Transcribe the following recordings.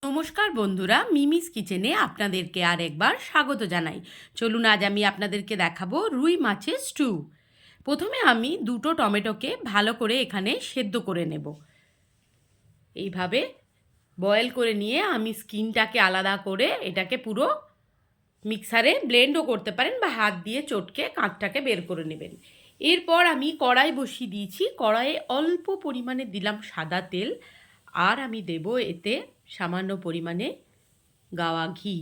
নমস্কার বন্ধুরা, মিমিস কিচেনে আপনাদেরকে আর একবার স্বাগত জানাই। চলুন আজ আমি আপনাদেরকে দেখাবো রুই মাছের স্টু। প্রথমে আমি দুটো টমেটোকে ভালো করে এখানে সেদ্ধ করে নেব। এইভাবে বয়েল করে নিয়ে আমি স্কিনটাকে আলাদা করে এটাকে পুরো মিক্সারে ব্লেন্ডও করতে পারেন বা হাত দিয়ে চটকে কাঁচটাকে বের করে নেবেন। এরপর আমি কড়াই বসিয়ে দিয়েছি। কড়াইয়ে অল্প পরিমাণে দিলাম সাদা তেল, আর আমি দেব এতে সামান্য পরিমাণে গাওয়া ঘি।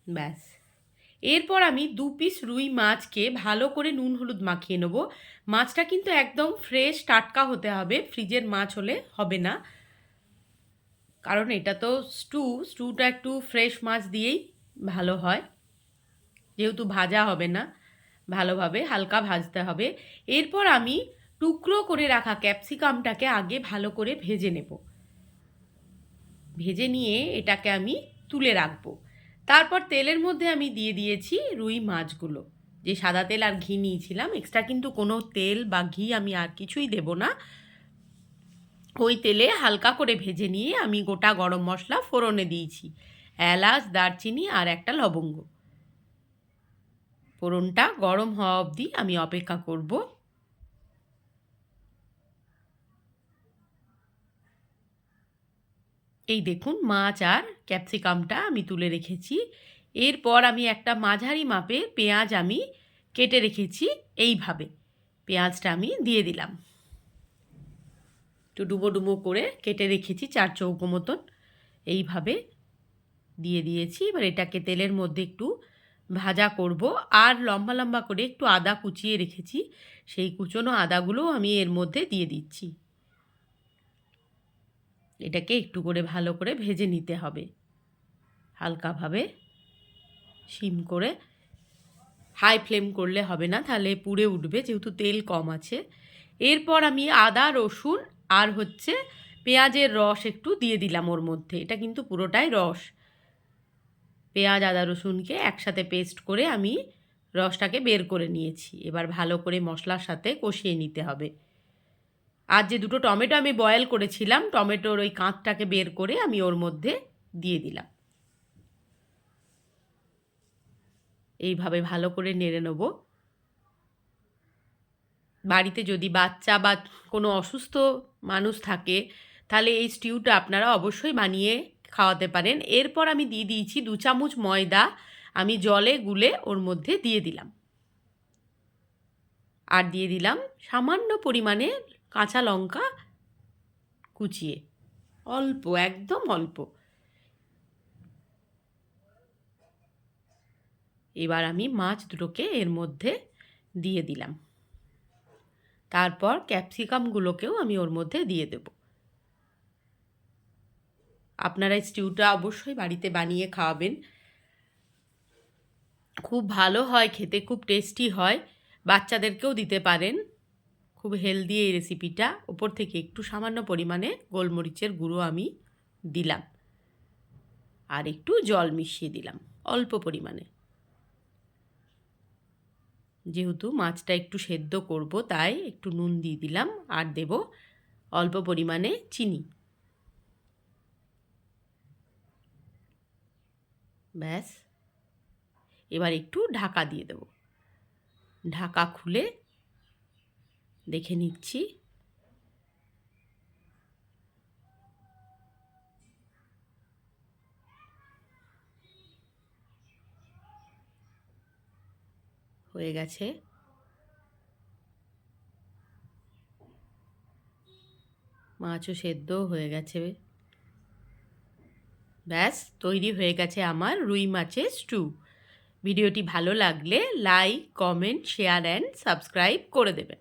ব্যাস, এরপর আমি 2 পিস রুই মাছকে ভালো করে নুন হলুদ মাখিয়ে নেব। মাছটা কিন্তু একদম ফ্রেশ টাটকা হতে হবে, ফ্রিজের মাছ হলে হবে না, কারণ এটা তো স্টুটা একটু ফ্রেশ মাছ দিয়েই ভালো হয়, যেহেতু ভাজা হবে না, ভালোভাবে হালকা ভাজতে হবে। এরপর আমি টুকরো করে রাখা ক্যাপসিকামটাকে আগে ভালো করে ভেজে নেব। ভেজে নিয়ে এটাকে আমি তুলে রাখবো। তারপর তেলের মধ্যে আমি দিয়ে দিয়েছি রুই মাছগুলো। যে সাদা তেল আর ঘি নিয়েছিলাম, এক্সট্রা কিন্তু কোনো তেল বা ঘি আমি আর কিছুই দেব না। ওই তেলে হালকা করে ভেজে নিয়ে আমি গোটা গরম মশলা ফোড়নে দিয়েছি, এলাচ, দারচিনি আর একটা লবঙ্গ। ফোড়নটা গরম হওয়া অবধি আমি অপেক্ষা করব। এই দেখুন, মাছ আর ক্যাপসিকামটা আমি তুলে রেখেছি। এরপর আমি একটা মাঝারি মাপের পেঁয়াজ আমি কেটে রেখেছি। এইভাবে পেঁয়াজটা আমি দিয়ে দিলাম, একটু ডুবো ডুবো করে কেটে রেখেছি, 4 চৌকো মতন। এইভাবে দিয়ে দিয়েছি। এবার এটাকে তেলের মধ্যে একটু ভাজা করব। আর লম্বা লম্বা করে একটু আদা কুচিয়ে রেখেছি, সেই কুচনো আদাগুলো আমি এর মধ্যে দিয়ে দিচ্ছি। এটাকে একটু করে ভালো করে ভেজে নিতে হবে, হালকাভাবে সিম করে। হাই ফ্লেম করলে হবে না, তাহলে পুড়ে উঠবে, যেহেতু তেল কম আছে। এরপর আমি আদা, রসুন আর পেঁয়াজের রস একটু দিয়ে দিলাম ওর মধ্যে। এটা কিন্তু পুরোটাই রস। পেঁয়াজ, আদা, রসুনকে একসাথে পেস্ট করে আমি রসটাকে বের করে নিয়েছি। এবার ভালো করে মশলার সাথে কষিয়ে নিতে হবে। আর যে দুটো টমেটো আমি বয়েল করেছিলাম, টমেটোর ওই কাঁচটাকে বের করে আমি ওর মধ্যে দিয়ে দিলাম। এইভাবে ভালো করে নেড়ে নেব। বাড়িতে যদি বাচ্চা বা কোনো অসুস্থ মানুষ থাকে, তাহলে এই স্টিউটা আপনারা অবশ্যই বানিয়ে খাওয়াতে পারেন। এরপর আমি দিয়ে দিয়েছি 2 চামচ ময়দা, আমি জলে গুলে ওর মধ্যে দিয়ে দিলাম। আর দিয়ে দিলাম সামান্য পরিমাণে কাঁচা লঙ্কা কুচিয়ে, অল্প, একদম অল্প। এবার আমি মাছ দুটোকে এর মধ্যে দিয়ে দিলাম। তারপর ক্যাপসিকামগুলোকেও আমি ওর মধ্যে দিয়ে দেব। আপনারা এই স্টিউটা অবশ্যই বাড়িতে বানিয়ে খাওয়াবেন, খুব ভালো হয় খেতে, খুব টেস্টি হয়। বাচ্চাদেরকেও দিতে পারেন, খুব হেলদি এই রেসিপিটা। ওপর থেকে একটু সামান্য পরিমাণে গোলমরিচের গুঁড়ো আমি দিলাম, আর একটু জল মিশিয়ে দিলাম অল্প পরিমাণে। যেহেতু মাছটা একটু সেদ্ধ করব, তাই একটু নুন দিয়ে দিলাম, আর দেব অল্প পরিমাণে চিনি। ব্যাস, এবার একটু ঢাকা দিয়ে দেব। ঢাকা খুলে দেখে নিচ্ছি। হয়ে গেছে। মাছও সেদ্ধ হয়ে গেছে। ব্যাস, তৈরি হয়ে গেছে আমার রুই মাছের স্টু। ভিডিওটি ভালো লাগলে like, comment, share and subscribe করে দেবেন।